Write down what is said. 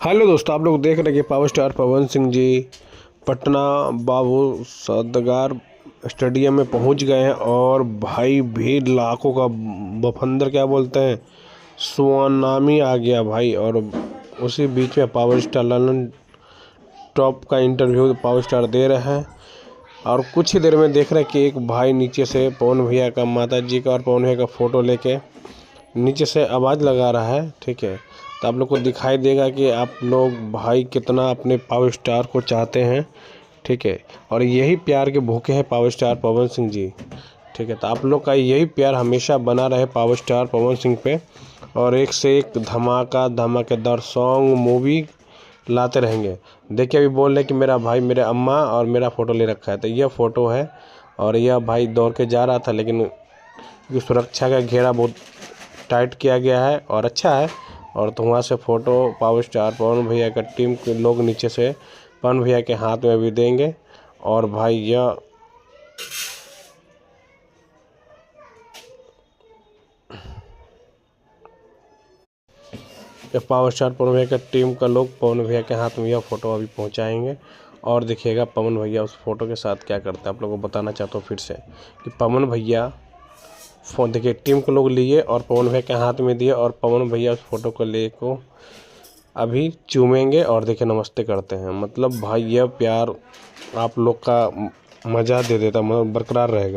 Hello दोस्तों, आप लोग देख रहे हैं कि पावर स्टार पवन सिंह जी पटना बाबू सदगार स्टेडियम में पहुंच गए हैं। और भाई भीड़ लाखों का बफंदर क्या बोलते हैं, सुनामी आ गया भाई। और उसी बीच में पावर स्टार ललन टॉप का इंटरव्यू पावर स्टार दे रहे हैं। और कुछ ही देर में देख रहे हैं कि एक भाई नीचे से पवन भैया का, माता जी का और पवन भैया का फ़ोटो लेके नीचे से आवाज़ लगा रहा है। ठीक है, तो आप लोग को दिखाई देगा कि आप लोग भाई कितना अपने पावर स्टार को चाहते हैं। ठीक है, और यही प्यार के भूखे हैं पावर स्टार पवन सिंह जी। ठीक है, तो आप लोग का यही प्यार हमेशा बना रहे पावर स्टार पवन सिंह पे, और एक से एक धमाकेदार सॉन्ग मूवी लाते रहेंगे। देखिए, अभी बोल रहे कि मेरा भाई, मेरे अम्मा और मेरा फ़ोटो ले रखा है, तो यह फ़ोटो है। और यह भाई दौड़ के जा रहा था, लेकिन सुरक्षा का घेरा बहुत टाइट किया गया है और अच्छा है। और तो वहाँ से फ़ोटो पावर स्टार पवन भैया का टीम के लोग नीचे से पवन भैया के हाथ में भी देंगे। और भाई यह पावर स्टार पवन भैया का टीम का लोग पवन भैया के हाथ में यह फ़ोटो अभी पहुंचाएंगे। और देखिएगा पवन भैया उस फ़ोटो के साथ क्या करते हैं। आप लोगों को बताना चाहता हूँ फिर से कि पवन भैया फ़ोन, देखिए, टीम के लोग लिए और पवन भैया के हाथ में दिए, और पवन भैया उस फ़ोटो को ले को अभी चूमेंगे और देखिए नमस्ते करते हैं। मतलब भाई यह प्यार आप लोग का मज़ा दे देता, मतलब बरकरार रहेगा।